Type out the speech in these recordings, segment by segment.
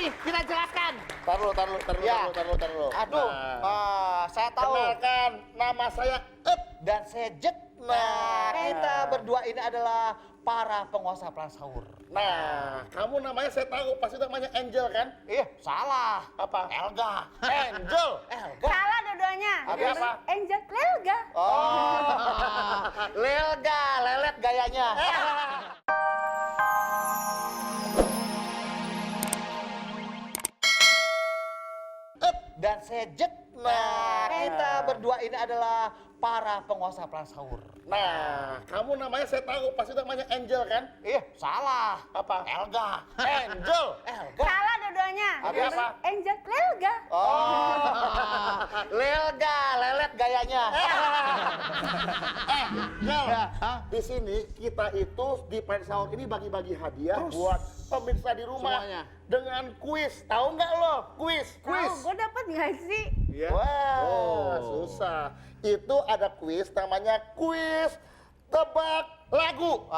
nih, kita jelaskan. Taruh. Ya. Aduh, saya tahu. Kenalkan, nama saya Ep. Dan saya Jet. Nah, kita berdua ini adalah para penguasa Plan Sahur. Nah, kamu namanya saya tahu, pasti namanya Angel kan? Salah. Apa? Elga. Angel. Elga. Salah dua-duanya. Apa? Angel Lelga. Oh, Lelga, lelet gayanya. Dan saya Jet. Nah, kita berdua ini adalah para penguasa Plan Sahur. Nah, kamu namanya saya tahu, pasti namanya Angel kan? Salah. Apa? Elga. Angel. Elga. Salah dua-duanya. Apa? Angel Lelga. Oh, Lelga, lelet gayanya. Angel, di sini kita itu di Plan Sahur ini bagi-bagi hadiah buat pemirsa di rumah. Semuanya. Dengan kuis, tahu nggak lo? Kuis. Gue dapet nggak sih? Ya. Wow. Susah. Itu ada kuis namanya kuis tebak lagu.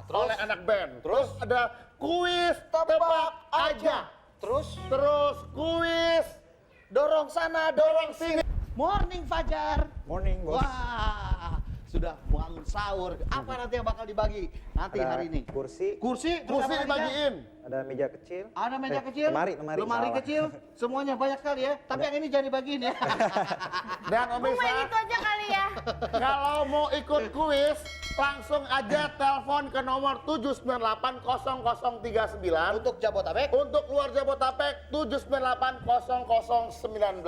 Terus Oleh anak band. Terus ada kuis tebak aja. Terus Terus kuis dorong sana, dorong sini. Morning Fajar. Morning, Bos. Wah, sudah bangun sahur. Apa nanti yang bakal dibagi nanti Ada hari ini? kursi, Kursi, terus Kursi apa lagi, dibagiin. ada meja kecil. Ada meja kecil, Lemari salah. kecil, semuanya banyak sekali ya. Tapi yang ini jangan dibagiin ya. Dan Gue main pemirsa, itu aja kali ya. kalau mau ikut kuis, langsung aja telepon ke nomor 7980039. Untuk Jabotabek, Untuk luar Jabotabek 7980019.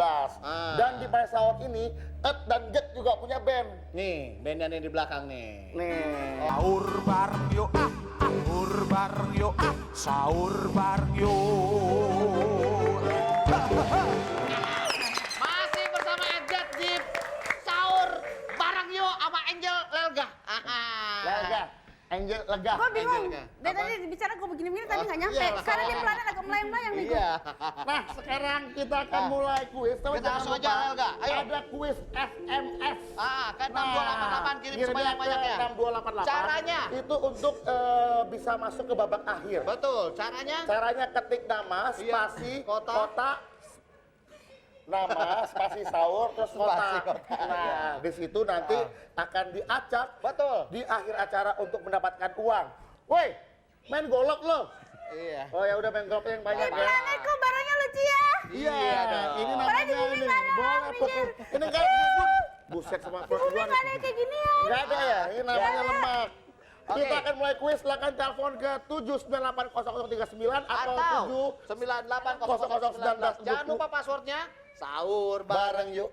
Dan di Plan Sahur ini, Ed dan Jet juga punya band. nih bandnya nih di belakang nih. Nih. Sahur bareng yuk, sahur bareng yuk, sahur bareng yuk. Masih bersama Ejat di sahur bareng yuk sama Angel Lelga. Lega, Angel lega. Gue bingung. Angel, Dari apa? tadi bicara gue begini-begini tadi nggak nyampe. iyalah. Sekarang dia pelannya agak melayang-layang nih gue. Iya. Nah, sekarang kita akan mulai kuis. Tapi Kita jangan langsung aja, lupa, Lelga. Ayo. ada kuis SMS. Kan 6288 kirim sebanyak-banyaknya. 6288. Caranya? Itu untuk bisa masuk ke babak akhir. Betul, caranya Caranya ketik nama, spasi, kota, nama, spasi sahur, terus kota. Spasi kota. Nah, di situ nanti akan diacak betul. di akhir acara untuk mendapatkan uang. Woi, main golok lo. Iya. Oh ya udah main golok yang banyak ya. Pelannya kok barangnya lucu ya. Iya, dong. ini Padahal namanya di sini ini. nggak ada, Boleh minggir. pukul. Ini enggak buset sama Bumi perempuan. nggak ada yang kayak gini ya. Enggak ada ya, ini namanya Nggak ada. lemak. Oke. Kita akan mulai kuis, silakan telepon ke 7980039 Atau atau 980019. Jangan lupa passwordnya sahur bareng yuk.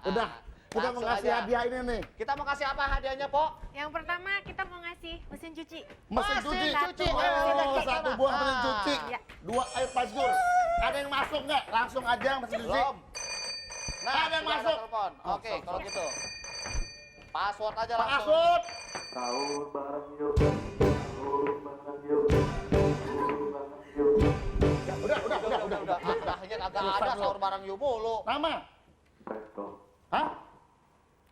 Udah, kita mau Langsung ngasih aja. hadiah ini nih. Kita mau kasih apa hadiahnya, Po? Yang pertama kita mau ngasih mesin cuci. Mesin cuci. cuci. Oh, satu buah mesin cuci. Iya. 2 air pajur. Ada yang masuk nggak? Langsung aja mesin cuci. Belum. Nah, Ada yang sudah masuk. telepon. Oke, sok, kalau sok. gitu. Password aja langsung. Masuk. Sahur bareng yuk, sahur bareng yuk, sahur bareng yuk. Udah. Akhirnya kagak ada sahur bareng yuk mulu. Nama? Presto, Hah?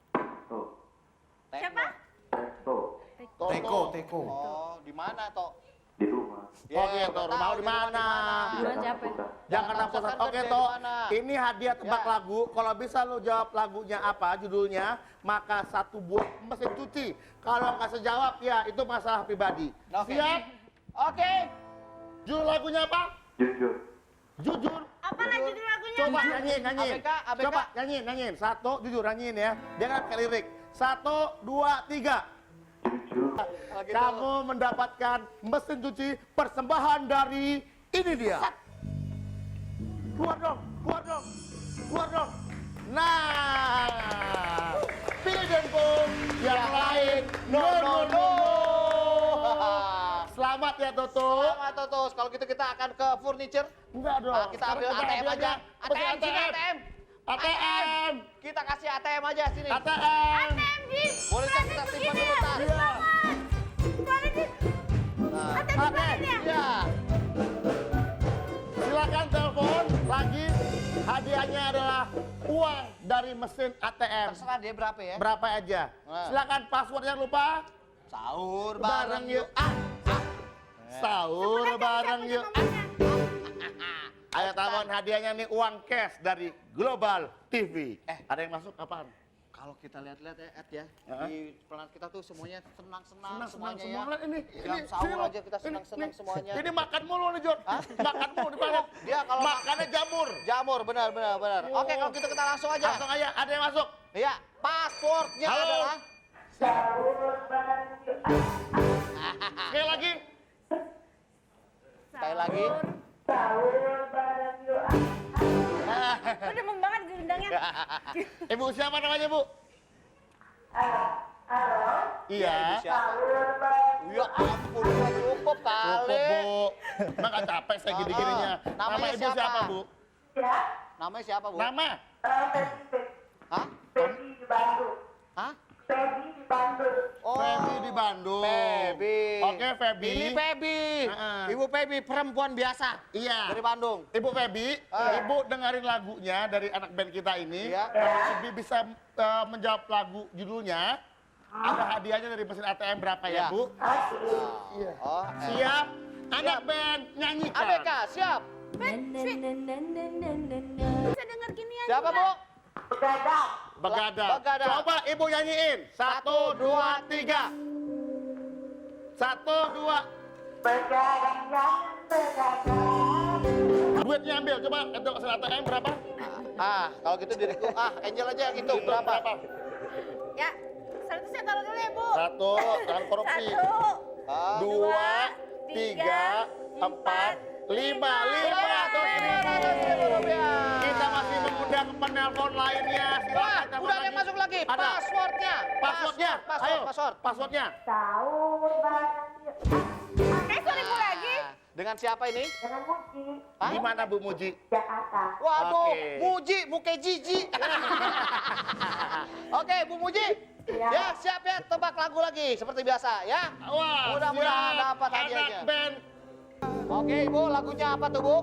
Presto, Siapa? Presto, Teko. Oh, di mana, Tok? di rumah. Oke, Ya, Tok, udah rumah tahu di mana? Buruan capek. Jangan Jangan nafsu. kan Oke, gede Tok. di mana? Ini hadiah tebak Ya. lagu. Kalau bisa lo jawab lagunya apa, judulnya, maka 1 buah mesin cuci. Kalau nggak sejawab, ya itu masalah pribadi. Oke. Siap? Oke. Judul lagunya apa? Jujur, Jujur. Apa lah judul lagunya? Coba nyanyiin. ABK. Coba nyanyiin. 1, jujur nyanyiin ya. Jangan pakai lirik. 1, 2, 3. jujur, Kalau gitu. Kamu mendapatkan mesin cuci persembahan dari ini dia. Keluar dong. Nah, pilih Denpom yang lain. No. Selamat ya Toto. Selamat, Totos. Kalau gitu kita akan ke furniture. Enggak dong. Nah, kita ambil Sekarang ATM aja. Mesin ATM sini, ATM. ATM. Kita kasih ATM aja sini. ATM. Boleh kan kita simpan dulu, Tar? Iya. Mana sih? Nah, Ada di mana ya? iya. Silakan telepon lagi. Hadiahnya adalah uang dari mesin ATM. Terserah dia berapa ya. Berapa aja? Nah. Silakan passwordnya lupa. Sahur Bareng yuk. Sahur bareng yuk. Ayo tangan hadiahnya nih uang cash dari Global TV. Ada yang masuk apaan? Kalau kita lihat-lihat ya, Ed ya, Heeh. di pelan kita tuh semuanya senang-senang Senang semuanya ya. semua ini. Jam sahur aja kita senang-senang semuanya. Ini makan mulu nih Jon. Makan mulu di mana? Dia kalau Makannya jamur. jamur, benar. Oke, kalau gitu kita langsung aja. Langsung aja, ada yang masuk. Iya, passwordnya Halo. adalah Sekali lagi. sekali lagi. Udah banget gendangnya. Ibu siapa namanya Bu? Iya. Ya ampun, cukup kali. Cukup Bu. Emang gak capek saya gini-gininya. Namanya Nama ibu siapa? siapa Bu? Namanya siapa, Bu? Nama? Hah? Hah? Oh, Feby di Bandung. Feby. Oke Feby. Ini Feby. Heeh. Ibu Feby, perempuan biasa Iya. dari Bandung. Ibu Feby, Ibu dengerin lagunya dari anak band kita ini. Iya. Ibu bisa menjawab lagu judulnya. Ada hadiahnya dari mesin ATM berapa Iya. ya Bu? Oh, Siap. Anak band nyanyikan. ABK, siap. Bisa denger ginian Siapa, juga. Bu? Begadang. Begadang. Coba Ibu nyanyiin. 1, 2, 3. 1, 2. Duitnya ambil. Coba untuk mesin ATM berapa? Kalau gitu diriku, Angel aja yang hitung berapa? Ya, 100 saya taruh dulu ya, Bu. 1, jangan korupsi. 1, 2, 3, 4, 5. 500.000 rupiah. Kita masih mengundang penelpon lainnya. Wah, Silakan udah ada yang masuk lagi. Ada. Passwordnya. Passwordnya. Ayo. Password. Passwordnya. suara Ibu lagi. Dengan siapa ini? Hah? Di mana Bu Muji? Waduh, Oke. Muji, muke Jiji. Oke, Bu Muji. Ya, siap ya, tebak lagu lagi seperti biasa ya. Wah, Mudah-mudahan siap. dapat hadiahnya. Anak band. Oke, Ibu, lagunya apa tuh, Bu?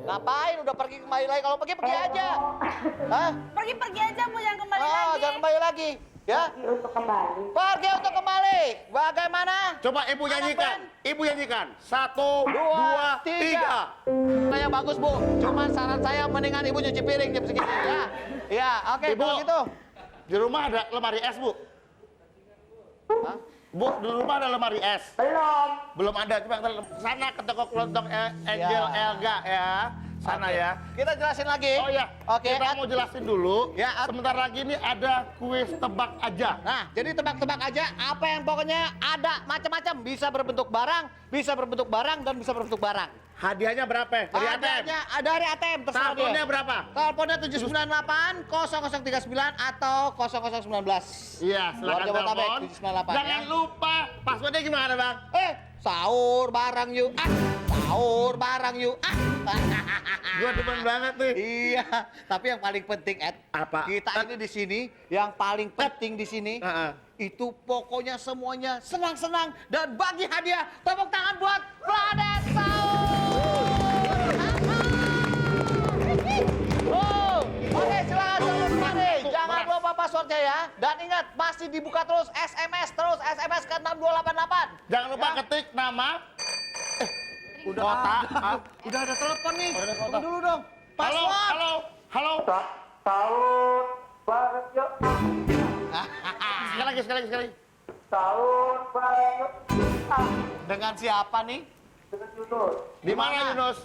Ngapain? Udah pergi kembali lagi. Kalau pergi aja. Hah? Pergi-pergi aja, Bu, jangan kembali lagi. Jangan kembali lagi. Ya? Pergi untuk kembali. Bagaimana? Coba Ibu nyanyikan. Ibu nyanyikan. 1, 2, 3. Saya bagus, Bu. Cuman saran saya mendingan Ibu nyuci piring jam segini ya. Ya, oke, Ibu. kalau gitu. Di rumah ada lemari es, Bu? Hah? Bu, di rumah ada lemari es? Belum ada. Coba kita sana ke toko kelontong Angel Ya. Elga ya. Sana ya. Kita jelasin lagi. Oh ya, Oke, kita mau jelasin dulu. Ya, Sebentar lagi ini ada kuis tebak aja. Nah, jadi tebak-tebak aja apa yang pokoknya ada macam-macam. Bisa berbentuk barang, dan bisa berbentuk barang. Hadiahnya berapa? Dari ATM? Hadiahnya dari ATM, terserah dia. Teleponnya berapa? Teleponnya 798 0039 atau 0019. Iya, Luar silakan Jabodetabek, telepon. 798 Jangan ya. lupa passwordnya gimana, Bang? Sahur bareng yuk. Sahur bareng yuk. Gua demen banget nih. Iya, tapi yang paling penting, Ed, Apa? kita ini di sini yang paling penting di sini Heeh. itu pokoknya semuanya senang-senang dan bagi hadiah. Tepuk tangan buat Planet Sahur. Oke, silakan selamat kembali. Jangan lupa passwordnya ya. Dan ingat, masih dibuka terus SMS ke 6288. Jangan lupa Ya. ketik nama Udah kota. Udah ada telepon nih. Udah ada kota. Tunggu dulu dong. Halo, Password. halo. Sahur bareng yuk. Sekali lagi. Sahur bareng yuk. Dengan siapa nih? Dengan Yunus. Di mana Yunus?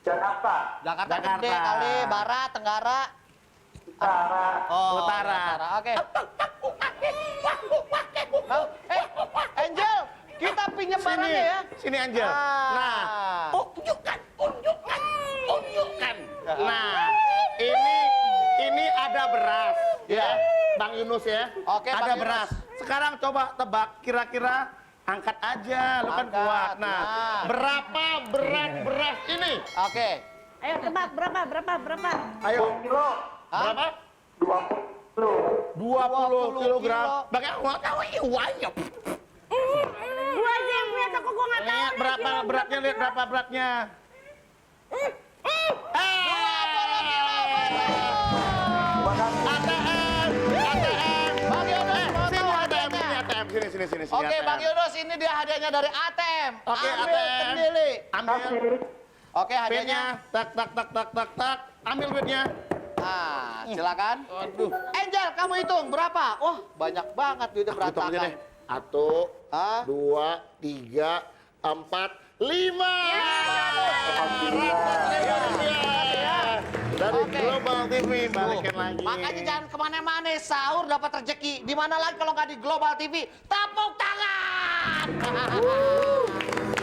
Jakarta. Jakarta Jakarta. Gede kali, Barat, Tenggara. Utara. Utara. Oke. Angel, kita pinjam barangnya ya. Sini Angel. Nah, unjukkan. Nah, ini ada beras. Ya. Bang Yunus ya. Oke, ada Bang Yunus. beras. Sekarang coba tebak kira-kira angkat aja, lu kan Angkat, kuat. Nah, nah. berapa berat beras ini? Oke. Ayo tebak, berapa? Ayo. Kilo. Berapa? 20 kilo. 20 kilogram. kilo. Bagaimana mau tahu ini banyak. Gua aja yang punya toko, gua nggak tahu. Lihat nih, berapa kilo beratnya, lihat berapa beratnya. ATM. Bang Yunus, mau Sini tahu ATM, hadiahnya? sini ATM, sini. Oke, ATM. Bang Yunus, ini dia hadiahnya dari ATM. Oke, Ambil ATM. sendiri. Ambil. Oke, Pinnya, hadiahnya. tak tak tak tak tak tak. Ambil duitnya. Nah, silakan. Aduh. Angel, kamu hitung berapa? Wah, banyak banget duitnya Hitung aja berantakan. deh. 1, Hah? 2, 3, 4, 5. Dari Oke. Global TV balikin Tuh, lagi. makanya jangan kemana-mana, sahur dapat rezeki. Di mana lagi kalau nggak di Global TV? Tepuk tangan!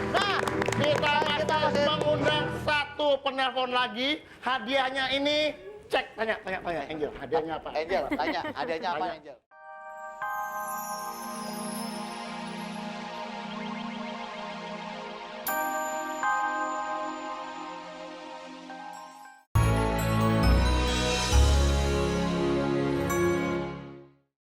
Nah, Kita kita masih masih mengundang satu penelpon lagi. Hadiahnya ini cek tanya Angel. Hadiahnya apa? Angel, tanya hadiahnya apa Tanya. Angel?